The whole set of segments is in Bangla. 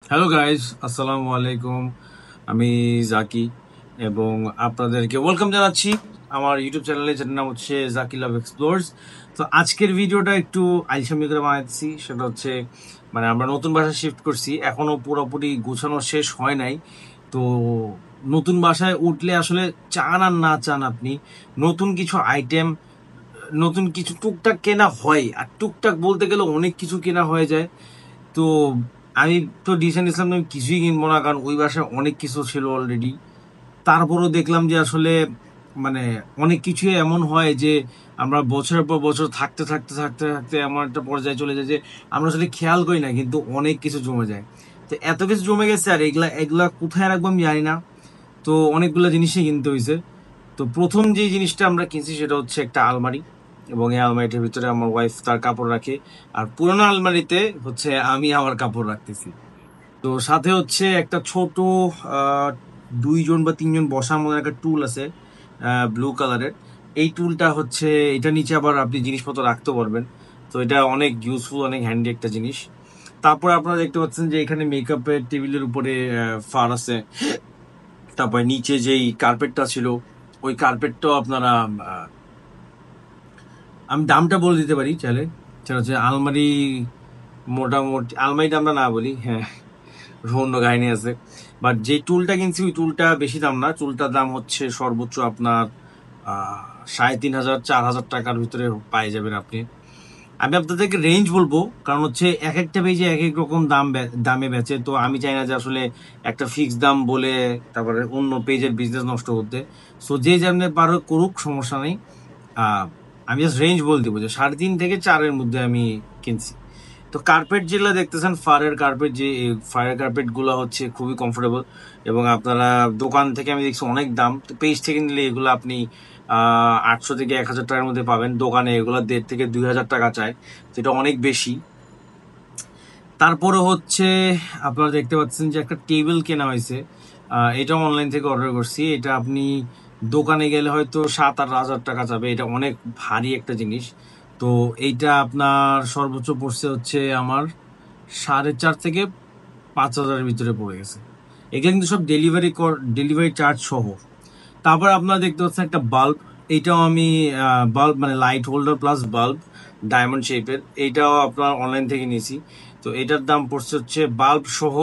হ্যালো গাইজ, আসসালামু আলাইকুম। আমি জাকি এবং আপনাদেরকে ওয়েলকাম জানাচ্ছি আমার ইউটিউব চ্যানেলে, যেটার নাম হচ্ছে জাকি লাভ এক্সপ্লোরস। তো আজকের ভিডিওটা একটু আলসামি করে বানাচ্ছি। সেটা হচ্ছে আমরা নতুন বাসায় শিফট করছি, এখনো পুরোপুরি গোছানো শেষ হয় নাই। তো নতুন বাসায় উঠলে আসলে চান আর না চান আপনি নতুন কিছু আইটেম, নতুন কিছু টুকটাক কেনা হয়। আর টুকটাক বলতে গেলে অনেক কিছু কেনা হয়ে যায়। তো আমি তো ডিসিশন নিয়েছিলাম আমি কিছুই কিনবো না, কারণ ওই বাসায় অনেক কিছু ছিল অলরেডি। তারপরও দেখলাম যে আসলে মানে অনেক কিছুই এমন হয় যে আমরা বছরের পর বছর থাকতে থাকতে থাকতে থাকতে এমন একটা পর্যায়ে চলে যায় যে আমরা আসলে খেয়াল করি না, কিন্তু অনেক কিছু জমে যায়। তো এত কিছু জমে গেছে, আর এগুলা এগুলা কোথায় রাখবো আমি জানি না। তো অনেকগুলো জিনিসই কিনতে হয়েছে। তো প্রথম যে জিনিসটা আমরা কিনছি সেটা হচ্ছে একটা আলমারি, এবং এই আলমারিটার ভিতরে আমার ওয়াইফ তার কাপড় রাখে, আর পুরোনো আলমারিতে হচ্ছে আমি আমার কাপড় রাখতেছি। তো সাথে হচ্ছে একটা ছোট আহ, 2 জন বা 3 জন বসার মতো একটা টুল আছে, ব্লু কালারের। এই টুলটা হচ্ছে, এটা নিচে আবার আপনি জিনিসপত্র রাখতে পারবেন। তো এটা অনেক ইউজফুল, অনেক হ্যান্ডি একটা জিনিস। তারপরে আপনারা দেখতে পাচ্ছেন যে এখানে মেকআপের টেবিলের উপরে ফার আছে। তারপরে নিচে যেই কার্পেটটা ছিল, ওই কার্পেটটাও আপনারা আমি দামটা বলে দিতে পারি চাইলে। সেটা হচ্ছে আলমারি, মোটামুটি আলমারিটা আমরা না বলি, হ্যাঁ অন্য কাহিনী আছে। বাট যে টুলটা কিনছি ওই টুলটা বেশি দাম না, টুলটার দাম হচ্ছে সর্বোচ্চ আপনার 3,500 4,000 টাকার ভিতরে পাই যাবেন আপনি। আমি আপনাদেরকে রেঞ্জ বলবো, কারণ হচ্ছে এক একটা পেজে এক এক রকম দামে বেচে। তো আমি চাই না যে আসলে একটা ফিক্স দাম বলে তারপরে অন্য পেজের বিজনেস নষ্ট করতে। সো যে যেমনি পারো করুক, সমস্যা নেই। আহ, আমি জাস্ট রেঞ্জ বলে দিব যে 3.5 থেকে 4-এর মধ্যে আমি কিনছি। তো কার্পেট যেগুলো দেখতেছেন, ফায়ার কার্পেট গুলো হচ্ছে খুবই কমফোর্টেবল, এবং আপনারা দোকান থেকে আমি দেখছি অনেক দাম। তো পেজ থেকে নিলে এগুলো আপনি 800 থেকে 1,000 টাকার মধ্যে পাবেন। দোকানে এগুলো 1,500 থেকে 2,000 টাকা চায়, তো এটা অনেক বেশি। তারপরে হচ্ছে আপনারা দেখতে পাচ্ছেন যে একটা টেবিল কেনা হয়েছে। এটা অনলাইন থেকে অর্ডার করছি। এটা আপনি দোকানে গেলে হয়তো 7-8 হাজার টাকা যাবে, এটা অনেক ভারী একটা জিনিস। তো এইটা আপনার সর্বোচ্চ পড়ছে হচ্ছে আমার 4.5 থেকে 5 হাজারের ভিতরে পড়ে গেছে। এগুলো কিন্তু সব ডেলিভারি চার্জ সহ। তারপর আপনারা দেখতে পাচ্ছেন একটা বাল্ব। এইটাও আমি বাল্ব মানে light holder plus bulb, diamond শেপের। এইটাও আপনার অনলাইন থেকে নিয়েছি। তো এটার দাম পড়ছে হচ্ছে বাল্ব সহ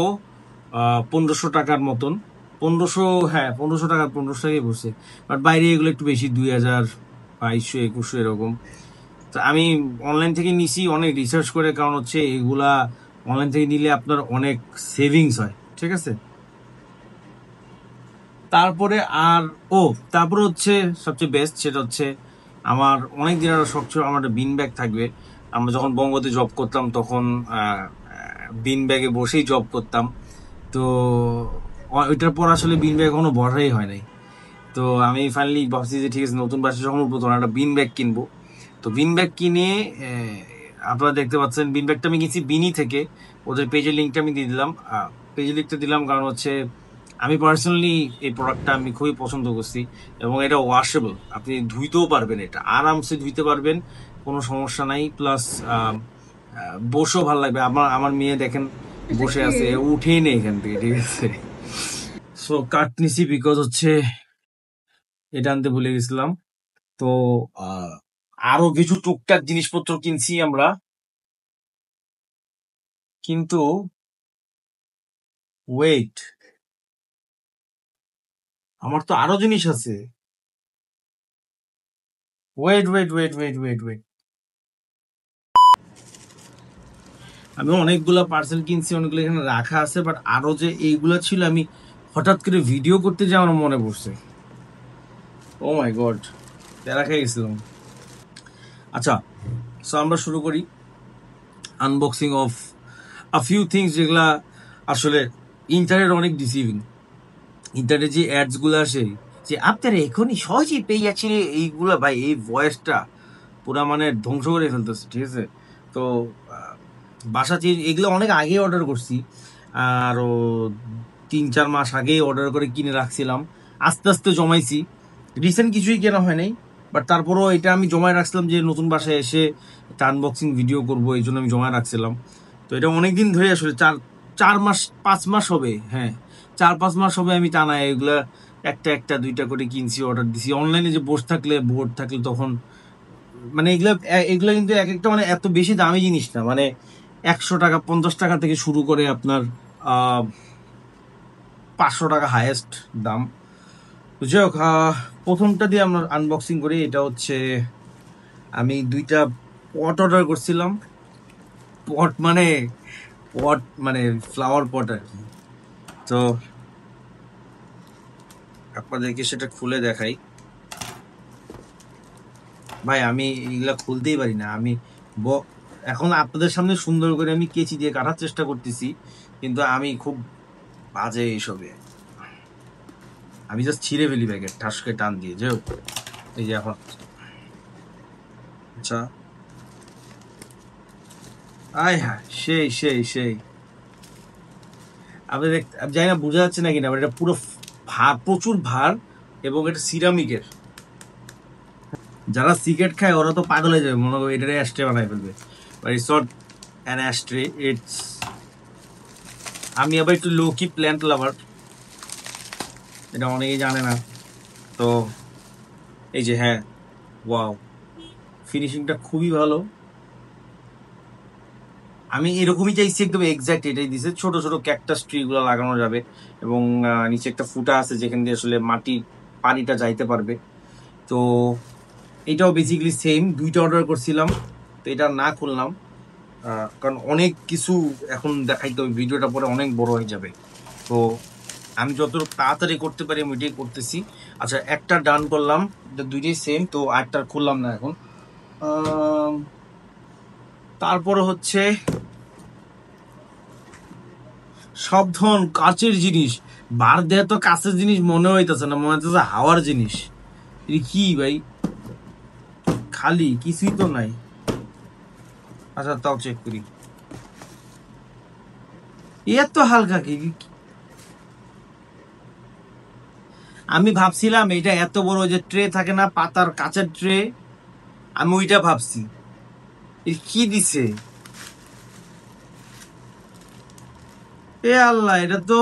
1,500 টাকার মতন। 1,500, হ্যাঁ 1,500 টাকা, 1,500 টাকাই পড়ছে। বাট বাইরে এগুলো একটু বেশি, 2,000, 2,200, 2,100 এরকম। তো আমি অনলাইন থেকে নিছি অনেক রিসার্চ করে, কারণ হচ্ছে এগুলা অনলাইন থেকে নিলে আপনার অনেক সেভিংস হয়, ঠিক আছে। তারপরে আর ও তারপরে হচ্ছে সবচেয়ে বেস্ট, সেটা হচ্ছে আমার অনেক দিন আরো শখ ছিল আমার একটা বিন ব্যাগ থাকবে। আমরা যখন বঙ্গতে জব করতাম তখন বিন ব্যাগে বসেই জব করতাম। তো ওইটার পর আসলে বিন ব্যাগ কখনো বসাই হয় নাই। তো আমি ফাইনালি ভাবছি যে ঠিক আছে, নতুন বাসে যখন উঠবো তখন একটা বিন ব্যাগ কিনবো। তো বিন ব্যাগ কিনে আপনারা দেখতে পাচ্ছেন বিন ব্যাগটা আমি কিনছি বিনি থেকে। ওদের পেজের লিঙ্কটা আমি দিয়ে দিলাম, পেজের লিঙ্কটা দিলাম, কারণ হচ্ছে আমি পার্সোনালি এই প্রোডাক্টটা আমি খুবই পছন্দ করছি। এবং এটা ওয়াশেবল, আপনি ধুইতেও পারবেন, এটা আরামসে ধুইতে পারবেন, কোনো সমস্যা নাই। প্লাস বসেও ভালো লাগবে। আমার আমার মেয়ে দেখেন এটা বসে কি? আছে, উঠেই নেই এখান থেকে, ঠিক আছে। সো কাট নিছি বিকজ হচ্ছে এটা আনতে ভুলে গেছিলাম। তো আহ, আরো কিছু টুকটাক জিনিসপত্র কিনছি আমরা, কিন্তু ওয়েট, আমার তো আরো জিনিস আছে। ওয়েট। আমি অনেকগুলা পার্সেল কিনছি, অনেকগুলো এখানে রাখা আছে, বাট আরো যে এইগুলা ছিল আমি হঠাৎ করে ভিডিও করতে যে আমার মনে পড়ছে। ও মাই গড, প্যারা খেয়ে গেছিলাম। আচ্ছা, সো আমরা শুরু করি unboxing of a few things, যেগুলা আসলে ইন্টারনেট অনেক ডিসিভিং। ইন্টারনেটে যে অ্যাডস গুলো আসে যে আপনারা এখনই সহজেই পেয়ে যাচ্ছেন, এইগুলা ভাই, এই ভয়েসটা পুরা ধ্বংস করে ফেলতেছে, ঠিক আছে। তো আহ, বাসা চেঞ্জ এগুলো অনেক আগে অর্ডার করছি, আরো 3-4 মাস আগেই অর্ডার করে কিনে রাখছিলাম। আস্তে আস্তে জমাইছি, রিসেন্ট কিছুই কেনা হয় নাই। বাট তারপরও এটা আমি জমায় রাখছিলাম যে নতুন বাসায় এসে একটা আনবক্সিং ভিডিও করবো, এই জন্য আমি জমায় রাখছিলাম। তো এটা অনেকদিন ধরে আসলে 4 মাস 5 মাস হবে, হ্যাঁ 4-5 মাস হবে আমি টানা এগুলা একটা একটা দুইটা করে কিনছি, অর্ডার দিছি অনলাইনে। যে বসে থাকলে বোর্ড থাকলে তখন মানে এগুলা এগুলা কিন্তু এক একটা মানে এত বেশি দামি জিনিস না, মানে 100 টাকা 50 টাকা থেকে শুরু করে আপনার 500 টাকা হাইয়েস্ট দাম। তো যাই হোক, প্রথমটা দিয়ে আমরা আনবক্সিং করি। এটা হচ্ছে আমি 2টা পট অর্ডার করছিলাম। পট মানে পট মানে ফ্লাওয়ার পট আর কি। তো আপনাদেরকে সেটা খুলে দেখাই। ভাই আমি এগুলা খুলতেই পারি না। আমি এখন আপনাদের সামনে সুন্দর করে আমি কেচি দিয়ে কাটার চেষ্টা করতেছি, কিন্তু আমি খুব বাজে এইসবে। আমি জাস্ট ছিঁড়ে ফেলি প্যাকেট ঠাসকে টান দিয়ে। যে এই যে এখন আচ্ছা, আয় হ্যাঁ, সেই সেই সেই আপনি জানি না বোঝা যাচ্ছে নাকি না, এটা পুরো ভার, প্রচুর ভার, এবং এটা সিরামিকের। যারা সিগারেট খায় ওরা তো পাগল হয়ে যাবে, মনে করো এটারে অ্যাস্ট্রে বানাই ফেলবে। It's not an ashtray, it's, আমি আবার একটু লো কি প্ল্যান্ট লাভার, এটা অনেকেই জানে না। তো এই যে হ্যাঁ, ওয়াও, ফিনিশিংটা খুবই ভালো। আমি এরকমই চাইছি, একদম এক্স্যাক্ট এটাই দিছে। ছোট ছোট ক্যাকটাস ট্রি গুলো লাগানো যাবে, এবং নিচে একটা ফুটা আছে যেখান দিয়ে আসলে মাটি পানিটা যাইতে পারবে। তো এটাও বেসিক্যালি সেম, 2টা অর্ডার করছিলাম। তো এটা না খুললাম, কারণ অনেক কিছু এখন দেখাইতে হবে, ভিডিওটা পরে অনেক বড় হয়ে যাবে। তো আমি যত তাড়াতাড়ি করতে পারি আমি এটাই করতেছি। আচ্ছা, একটা ডান করলাম, দুইটাই সেম। তো আরেকটা খুললাম না এখন। তারপরে হচ্ছে সব ধরন কাচের জিনিস। বার দেয় তো কাছের জিনিস মনে হইতেছে না, মনে হইতেছে হাওয়ার জিনিস। কি ভাই, খালি কিছুই তো নাই। আচ্ছা তাও চেক করি, এত হালকা কি। আমি ভাবছিলাম এটা এত বড় যে ট্রে থাকে না, পাতার কাচের ট্রে, আমি ওইটা ভাবছি। কি দিছে এ আল্লাহ, এটা তো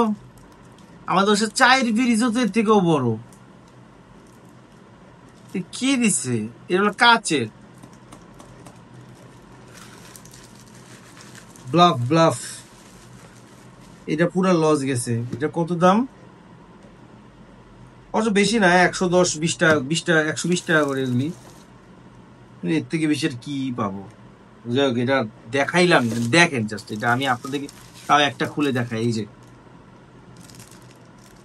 আমাদের দেশের চায়ের ফ্রিজ তো এর থেকেও বড়। কি দিছে, এটা হলো কাচের ব্লাফ ব্লাফ। এটা পুরো লস গেছে। এটা কত দাম? অত বেশি না, 110 20 টাকা, 20 টাকা, 120 টাকা করে এগুলি। এর থেকে বেশি আর কি পাবো। যাই হোক, এটা দেখাইলাম, দেখেন জাস্ট। এটা আমি আপনাদেরকে তাও একটা খুলে দেখাই। এই যে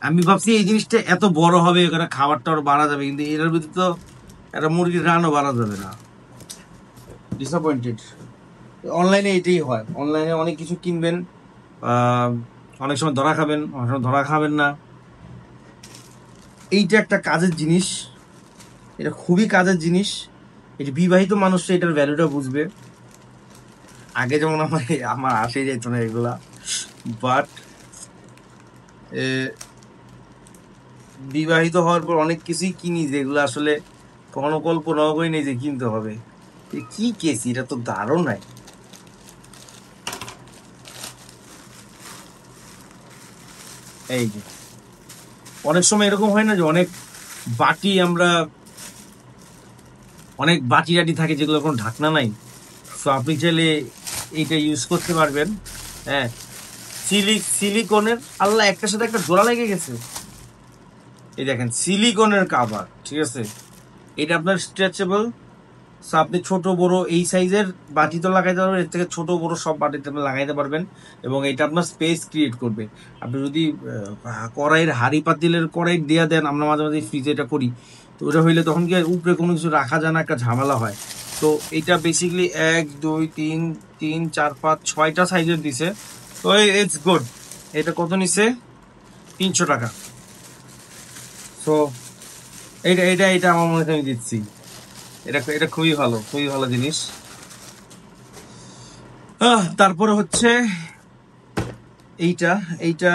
আমি ভাবছি এই জিনিসটা এত বড় হবে, এখানে খাবার টাবার বাড়া যাবে, কিন্তু এটার ভিতরে তো একটা মুরগির রানও বাড়া যাবে না। ডিসঅ্যাপয়েন্টেড। অনলাইনে এটাই হয়, অনলাইনে অনেক কিছু কিনবেন, অনেক সময় ধরা খাবেন, অনেক সময় ধরা খাবেন না। এইটা একটা কাজের জিনিস, এটা খুবই কাজের জিনিস। এটা বিবাহিত মানুষরা এটার ভ্যালুটা বুঝবে। আগে যেমন আমার আসে যেত না এগুলা, বাট বিবাহিত হওয়ার পর অনেক কিছুই কিনি যেগুলো আসলে কখনো কল্পনাও করি নেই যে কিনতে হবে। কি কেসি, এটা তো দারুণ নাই। এই যে অনেক সময় এরকম হয় না যে অনেক বাটি অনেক বাটি টাটি থাকে যেগুলো কোনো ঢাকনা নাই। তো আপনি চাইলে এইটা ইউজ করতে পারবেন। হ্যাঁ, সিলিকনের, আল্লাহ একটার সাথে একটা জোড়া লেগে গেছে। এই দেখেন সিলিকনের কাভার, ঠিক আছে। এটা আপনার স্ট্রেচেবল, সো আপনি ছোট বড় এই সাইজের বাটি তো লাগাইতে পারবেন, এর থেকে ছোট বড় সব বাটিতে আপনি লাগাইতে পারবেন, এবং এটা আপনার স্পেস ক্রিয়েট করবে। আপনি যদি কড়াইয়ের হাঁড়ি পাতিলের কড়াই দিয়ে দেন, আমরা মাঝে মাঝে ফ্রিজে এটা করি, তো ওটা হইলে তখন কি উপরে কোনো কিছু রাখা যায় না, একটা ঝামেলা হয়। তো এটা বেসিক্যালি 1 2 3 3 4 5 6টা সাইজের দিছে। তো ইটস গুড। এটা কত নিছে? 300 টাকা। তো এটা এটা এটা আমার মনে হয় আমি দিচ্ছি। এটা এটা খুবই ভালো, খুবই ভালো জিনিস। তারপরে হচ্ছে এইটা এইটা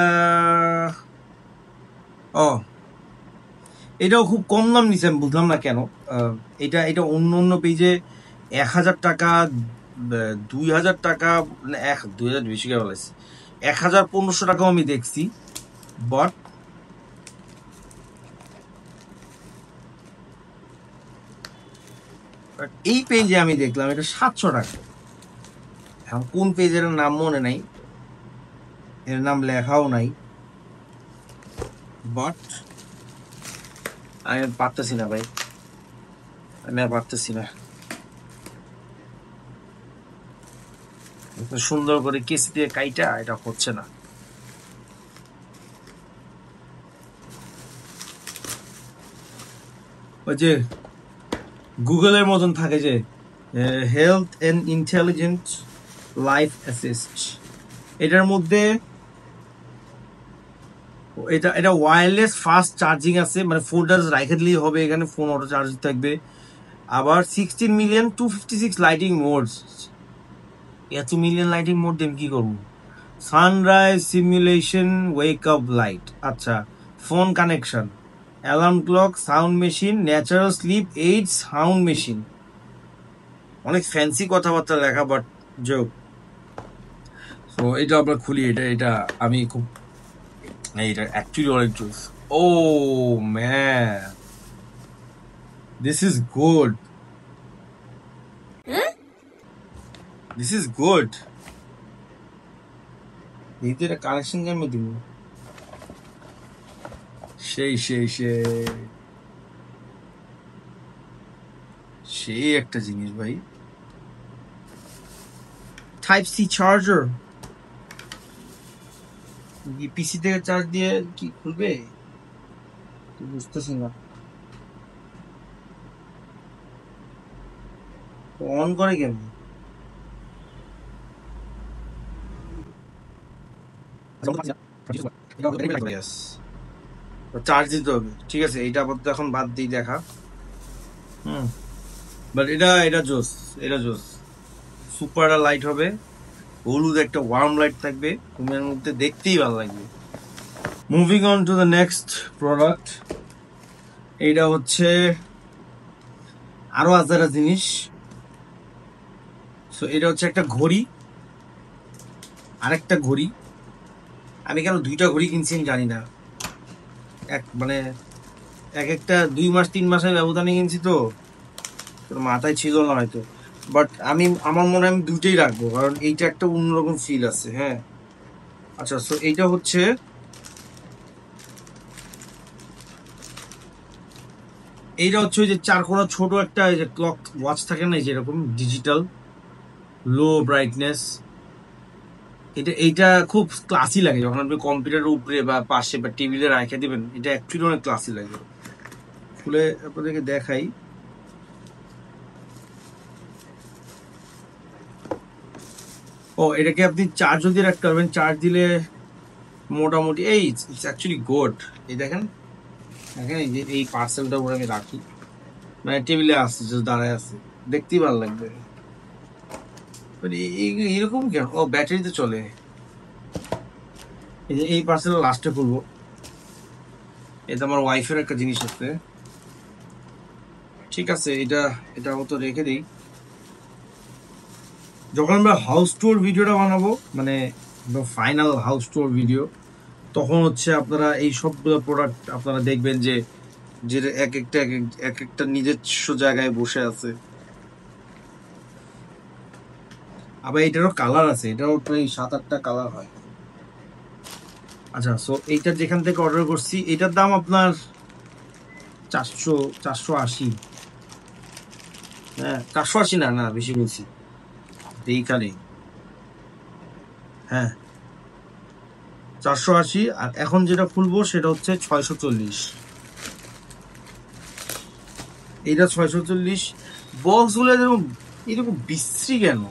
ও, এটাও খুব কম দাম নিছে, আমি বুঝলাম না কেন। এটা এটা অন্য অন্য পেজে 1000 টাকা, 2000 টাকা, 2000 বেশি করে বলেছে, 1500 টাকাও আমি দেখছি, বাট এই পেজে আমি দেখলাম এটা 700 টাকা। এখন কোন পেজের নাম মনে নাই, এর নাম লেখাও নাই, বাট আমি পারতেছি না ভাই, আমি আর পারতেছি না। সুন্দর করে কেস দিয়ে কাইটা এটা হচ্ছে না। ওই যে গুগলের মতন থাকে যে health and intelligent life assist, এটার মধ্যে এটা ওয়্যারলেস ফাস্ট চার্জিং আছে, মানে ফোনটা রাইখে দিলেই হবে, এখানে ফোন অটো চার্জ থাকবে। আবার 16,256 লাইটিং মোডস, এত মিলিয়ন লাইটিং মোড দিয়ে কি করবো? Sunrise simulation, wake up light, আচ্ছা, phone connection, alarm clock, sound machine, natural sleep aid, sound machine. অনেক ফ্যান্সি কথাবার্তা লেখা, বাট জোক। তো এটা আমরা খুলি, এটা আমি খুব, এটা অ্যাকচুয়ালি অনেক জোস। Oh man, this is good, this is good. এই তো এটা কানেকশন কেমন দিব? সেই সেই সেই সেই একটা জিনিস ভাই, টাইপ সি চার্জার। পিসি থেকে চার্জ দিয়ে কি খুলবে বুঝতেছি না। অন করে কেমন? চার্জ দিতে হবে, ঠিক আছে, এইটা আপাতত এখন বাদ দিই দেখা। বাট এটা জোস, এটা জোস। সুপার লাইট হবে, হলুদ একটা ওয়ার্ম লাইট থাকবে, রুমের মধ্যে দেখতেই ভালো লাগবে। Moving on to the next product, এইটা হচ্ছে আরো আজারা জিনিস। সো এটা হচ্ছে একটা ঘড়ি, আরেকটা ঘড়ি। আমি কেন দুইটা ঘড়ি কিনছি আমি জানি না, মানে এক একটা 2 মাস 3 মাসের ব্যবধানে কিনছি, তো মাথায় ছিল না হয়তো। বাট আমার মনে হয় আমি দুইটাই রাখবো, কারণ এইটা একটা অন্যরকম ফিল আছে। হ্যাঁ, আচ্ছা, সো এইটা হচ্ছে ওই যে 4 কোণা ছোট একটা যে ক্লক ওয়াচ থাকে না, যেরকম ডিজিটাল লো ব্রাইটনেস। এইটা খুব ক্লাসি লাগে যখন আপনি কম্পিউটারের উপরে বা পাশে বা টেবিলে রেখে দিবেন, এটা অ্যাকচুয়ালি অনেক ক্লাসি লাগে। খুলে আপনাদেরকে দেখাই। ও, এটাকে আপনি চার্জও দিয়ে রাখতে পারবেন, চার্জ দিলে মোটামুটি ইটস অ্যাকচুয়ালি গুড। এই দেখেন, এই পার্সেলটা উপরে আমি রাখি, মানে টেবিলে আসছে, দাঁড়ায় আছে, দেখতেই ভালো লাগবে। এরকম কেন? ও, ব্যাটারিতে চলে। এই যে এই পার্সেল লাস্টে খুলবো, এটা আমার ওয়াইফের একটা জিনিস আছে। ঠিক আছে, এটা মতো রেখে দিই। যখন আমরা হাউস টুর ভিডিওটা বানাবো, মানে ফাইনাল হাউস টুর ভিডিও, তখন হচ্ছে আপনারা এই সবগুলো প্রোডাক্ট আপনারা দেখবেন যে যেটা এক একটা নিজস্ব জায়গায় বসে আছে। আবার এটারও কালার আছে, এটাও প্রায় 7-8টা কালার হয়। আচ্ছা, সো এইটা যেখান থেকে অর্ডার করছি, এটার দাম আপনার 480। হ্যাঁ, 480 না, বেশি বলছি এইখানে। হ্যাঁ, 480। আর এখন যেটা খুলবো সেটা হচ্ছে 640। এইটা 640। বক্স গুলো এরকম বিশ্রী কেন?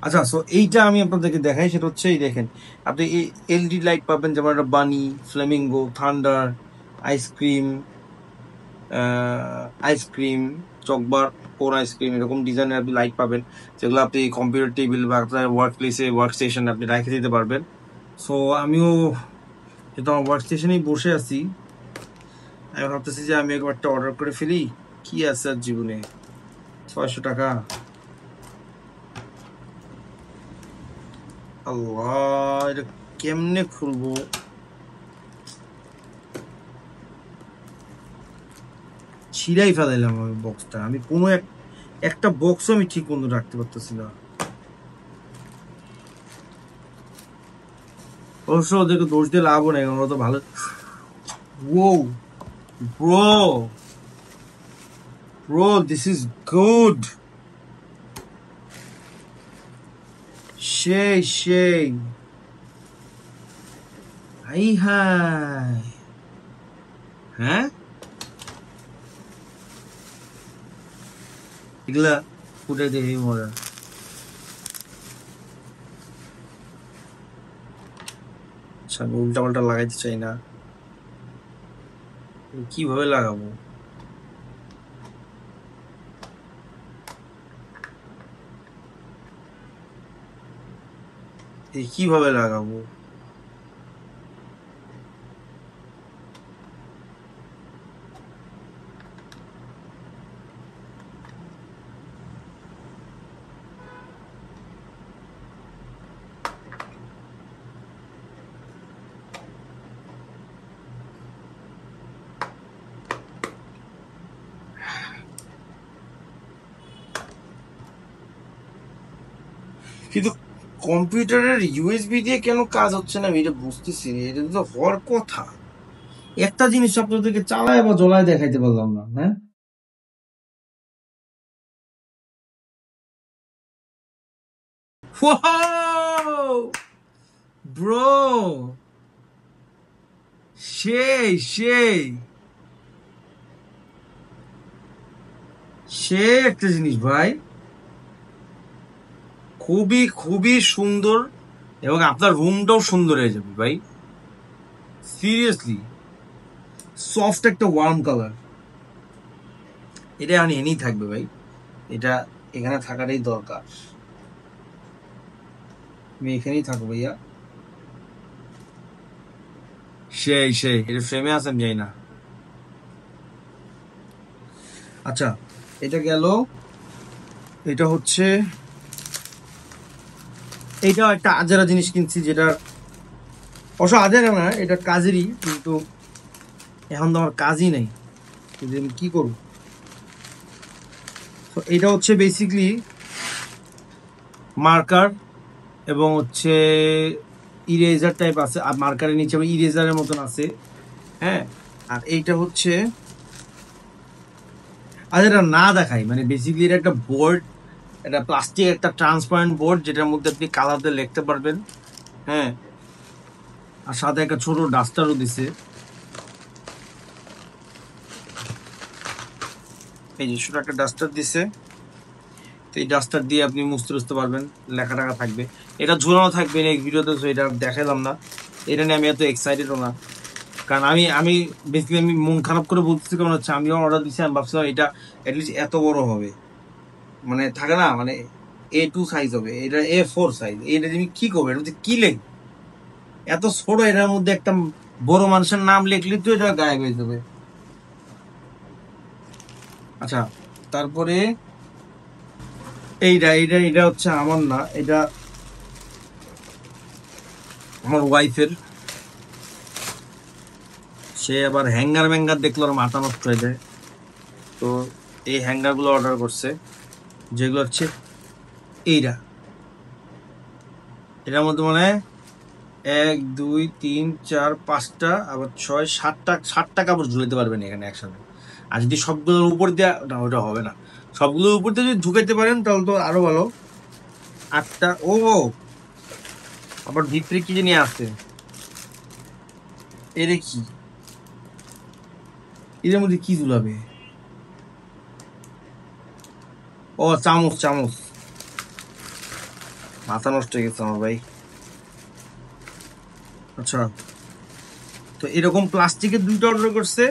আচ্ছা, সো এইটা আমি আপনাদেরকে দেখাই, সেটা হচ্ছে এই দেখেন, আপনি এই এলইডি লাইট পাবেন, যেমন একটা বানি, ফ্লেমিঙ্গো, থান্ডার, আইসক্রিম, চকবার, কোন আইসক্রিম, এরকম ডিজাইনের আপনি লাইট পাবেন, যেগুলো আপনি কম্পিউটার টেবিল বা আপনার ওয়ার্ক প্লেসে, ওয়ার্ক স্টেশনে আপনি রেখে দিতে পারবেন। সো আমিও যেহেতু আমার ওয়ার্ক স্টেশনেই বসে আছি, আমি ভাবতেছি যে আমি একবারটা অর্ডার করে ফেলি। কি আছে আর জীবনে, 600 টাকা। আল্লাহ, এটা কেমনে খুলবো? ছিঁড়াই ফেলাইলাম আমি বক্সটা। আমি কোনো একটা বক্সও আমি ঠিক মতো রাখতে পারতেছি না। অবশ্য ওদেরকে দোষ দিয়ে লাভও নেই, ওরা তো ভালো। Whoa, bro, this is good. সেই হাই হাই, হ্যাঁ এগুলা ফুটে দেখি মজা। আচ্ছা, আমি উল্টা পাল্টা লাগাইতে চাই না, কিভাবে লাগাবো? কিভাবে লাগাবো? কিন্তু কম্পিউটারের ইউএসবি দিয়ে কেন কাজ হচ্ছে না আমি এটা বুঝতেছি না। এটা তো হওয়ার কথা। একটা জিনিস আপনাদেরকে চালায় বা জ্বলায় দেখাইতে পারলাম না। হ্যাঁ, ব্রো, সেই একটা জিনিস ভাই, খুবই খুবই সুন্দর, এবং আপনার রুমটাও সুন্দর হয়ে যাবে ভাই। সিরিয়াসলি সফট একটা ওয়ার্ম কালার, এটা আমি এনেই থাকবে ভাই। এটা এখানে থাকাটাই দরকার, আমি এখানেই থাকবো ভাইয়া। সেই এটা ফ্রেমে আছে আমি জানি না। আচ্ছা, এটা গেল। এটা হচ্ছে, এইটা একটা আজেরা জিনিস কিনছি, যেটা অবশ্য আজেরা না, এটা কাজেরই, কিন্তু এখন তো আমার কাজই নেই, আমি কি করব? তো এটা হচ্ছে বেসিকলি মার্কার, এবং হচ্ছে ইরেজার টাইপ আছে, আর মার্কারের নিচে ইরেজারের মতন আছে। হ্যাঁ, আর এইটা হচ্ছে, আর এটা না দেখাই, মানে বেসিকলি এটা একটা বোর্ড, এটা প্লাস্টিক একটা ট্রান্সপারেন্ট বোর্ড, যেটার মধ্যে আপনি কালার দিয়ে লিখতে পারবেন। হ্যাঁ, আর সাথে একটা ছোট ডাস্টারও দিছে, এই যে ছোট একটা ডাস্টার দিছে। তো এই ডাস্টার দিয়ে আপনি মুছতে পারবেন, লেখা টাকা থাকবে। এটা ঝুলানো থাকবে না এই ভিডিওতে, এটা দেখালাম না। এটা নিয়ে আমি এত এক্সাইটেডও না, কারণ আমি বেসিক্যালি আমি মন খারাপ করে বলতেছি, কারণ হচ্ছে আমিও অর্ডার দিচ্ছি, আমি ভাবছিলাম এটা অ্যাটলিস্ট এত বড় হবে, মানে থাকে না, মানে A2 সাইজ হবে, এটা A4 সাইজ। এটা তুমি কি করবে, এটা কি লেখ, এত ছোট, এটার মধ্যে একটা বড় মানুষের নাম লিখলে তো এটা গায়েব হয়ে যাবে। আচ্ছা, তারপরে এটা হচ্ছে আমার না, এটা আমার ওয়াইফের। সে আবার হ্যাঙ্গার ম্যাঙ্গার দেখলো আর মাথা নষ্ট হয়ে যায়, তো এই হ্যাঙ্গার গুলো অর্ডার করছে, যেগুলো হচ্ছে এটার মধ্যে মানে 1 2 3 4 5টা, আবার 6 7টা কাপড় ঝুলাতে পারবেন এখানে একসাথে। আর যদি সবগুলোর উপর দিয়ে, না ওটা হবে না, সবগুলোর উপর দিয়ে যদি ঝুঁকাইতে পারেন তাহলে তো আরো ভালো। 8টা। ও, আবার ভিতরে কি জানি আছে, এর কি, এর মধ্যে কি ঝুলাবে? ও, চামচ, মাথা নষ্ট হয়ে গেছে আমার ভাই। আচ্ছা, তো এরকম প্লাস্টিকের 2টা অর্ডার করছে,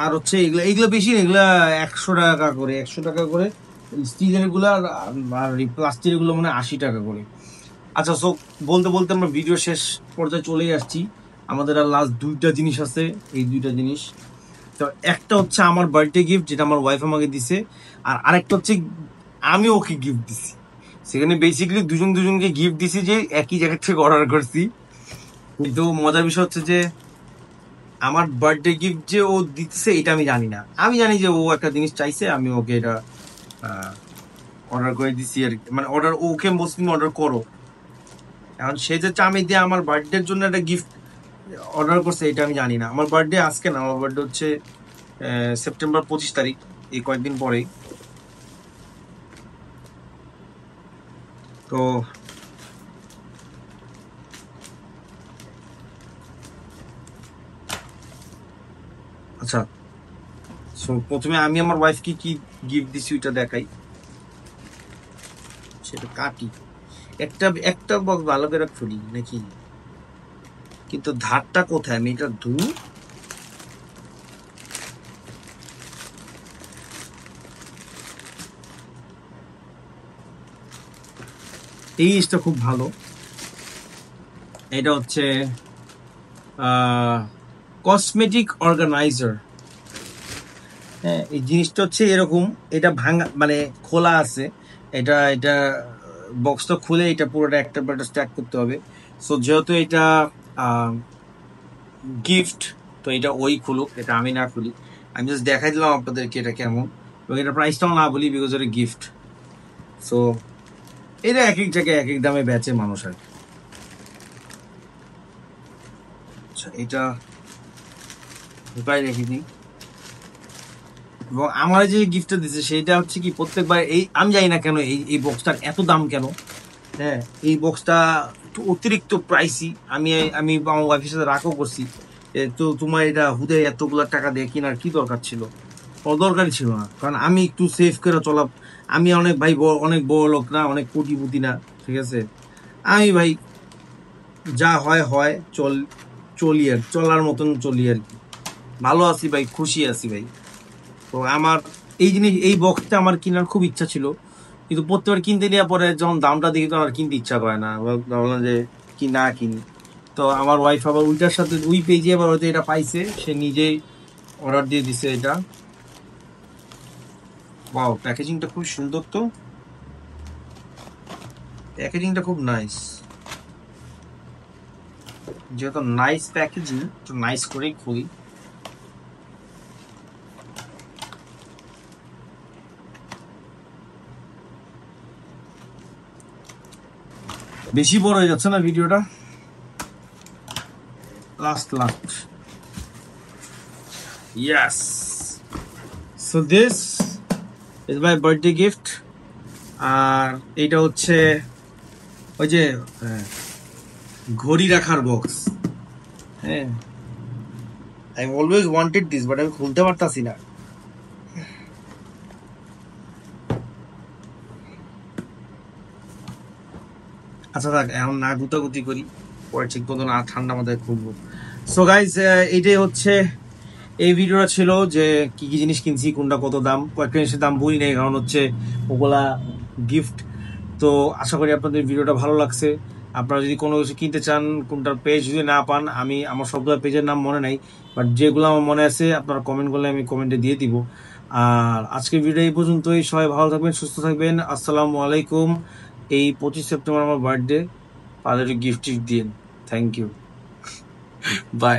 আর হচ্ছে এগুলো বেশি না, এগুলা 100 টাকা করে স্টিলের গুলা, আর প্লাস্টিকের গুলো মানে 80 টাকা করে। আচ্ছা, সো বলতে বলতে আমরা ভিডিও শেষ পর্যায়ে চলেই আসছি। আমাদের আর লাস্ট 2টা জিনিস আছে, এই 2টা জিনিস। তো একটা হচ্ছে আমার বার্থডে গিফট, যেটা আমার ওয়াইফ আমাকে দিছে, আর আরেকটা হচ্ছে আমি ওকে গিফট দিছি। সেখানে বেসিক্যালি দুজনকে গিফট দিছি যে একই জায়গা থেকে অর্ডার করছি। কিন্তু মজার বিষয় হচ্ছে যে আমার বার্থডে গিফট যে ও দিতেছে এটা আমি জানি না। আমি জানি যে ও একটা জিনিস চাইছে, আমি ওকে এটা অর্ডার করে দিছি আর কি। মানে অর্ডার, ওকে বলছি তুমি অর্ডার করো। এখন সে যে চামি দিয়ে আমার বার্থডের জন্য একটা গিফট অর্ডার করছে এটা আমি জানি না। আমার বার্থডে আজকে না, আমার বার্থডে হচ্ছে সেপ্টেম্বর 25 তারিখ, এই কয়েকদিন পরেই। তো আচ্ছা, সো প্রথমে আমি আমার ওয়াইফকে কি গিফট দিছি ওইটা দেখাই, সেটা কাটি। একটা একটা বক্স ভালো করে খুলি নাকি, কিন্তু ধারটা কোথায়, আমি এটা ধুই। এই জিনিসটা খুব ভালো। এটা হচ্ছে কসমেটিক অর্গানাইজার। হ্যাঁ, এই জিনিসটা হচ্ছে এরকম, এটা ভাঙা মানে খোলা আছে। এটা এটা বক্সটা খুলে এটা পুরোটা একটা স্ট্যাক করতে হবে। সো যেহেতু এটা গিফট, তো এটা ওই খুলুক, এটা আমি না খুলি। আমি জাস্ট দেখাই দিলাম আপনাদেরকে এটা কেমন, এবং এটা প্রাইসটাও না বলি বিকজ এটা গিফট। সো এটা এক এক জায়গায় এক এক দামে বেচে মানুষ আর কি। আচ্ছা, এটা ঢুকাই রেখে দিই। এবং আমার যে গিফটটা দিচ্ছে সেটা হচ্ছে কি, প্রত্যেকবার এই আমি জানি না কেন এই বক্সটার এত দাম কেন। হ্যাঁ, এই বক্সটা একটু অতিরিক্ত প্রাইসি। আমি আমি আমার ওয়াইফের সাথে রাগও করছি, তো তোমার এটা হুদে এতগুলো টাকা দিয়ে কেনার কি দরকার ছিল? কোনো দরকারই ছিল না, কারণ আমি একটু সেভ করে চলা। আমি অনেক ভাই অনেক বড় লোক না, অনেক কোটিপতি না, ঠিক আছে? আমি ভাই যা হয় হয়, চলি আর চলার মতন চলি আর কি। ভালো আছি ভাই, খুশি আছি ভাই। তো আমার এই জিনিস, এই বক্সটা আমার কেনার খুব ইচ্ছা ছিল, কিন্তু প্রত্যেকবার কিনতে নেওয়ার পরে যখন দামটা দেখি তো আর কিনতে ইচ্ছা করে না, ভাবলাম যে কি না কিনি। তো আমার ওয়াইফ আবার ওইটার সাথে ওই পেজে আবার হয়তো এটা পাইছে, সে নিজেই অর্ডার দিয়ে দিছে এটা। ওয়াও, প্যাকেজিংটা খুব সুন্দর। তো প্যাকেজিংটা খুব নাইস, যেহেতু নাইস প্যাকেজিং তো নাইস করেই খুলি। বেশি বড় হয়ে যাচ্ছে না ভিডিওটা? Last yes. So this is my birthday gift. আর এইটা হচ্ছে ওই যে ঘড়ি রাখার বক্স। হ্যাঁ, I always wanted this, but আমি খুলতে পারতাছি না। আচ্ছা থাক, এখন না গুতাগুতি করি, পরে ঠিক মতো না ঠান্ডা মাথায় খুলবো। সো গাইজ, এইটাই হচ্ছে এই ভিডিওটা ছিল যে কি কি জিনিস কিনছি, কোনটা কত দাম। কয়েকটা জিনিসের দাম বলি নাই, কারণ হচ্ছে ওগুলা গিফট। তো আশা করি আপনাদের ভিডিওটা ভালো লাগছে। আপনারা যদি কোনো কিছু কিনতে চান, কোনটার পেজ যদি না পান, আমি আমার সবগুলো পেজের নাম মনে নাই, বাট যেগুলো আমার মনে আছে আপনারা কমেন্ট করলে আমি কমেন্টে দিয়ে দিব। আর আজকের ভিডিও এই পর্যন্তই। সবাই ভালো থাকবেন, সুস্থ থাকবেন। আসসালামু আলাইকুম। এই 25 সেপ্টেম্বর আমার বার্থডে, তাদের গিফট দিন। Thank you, by.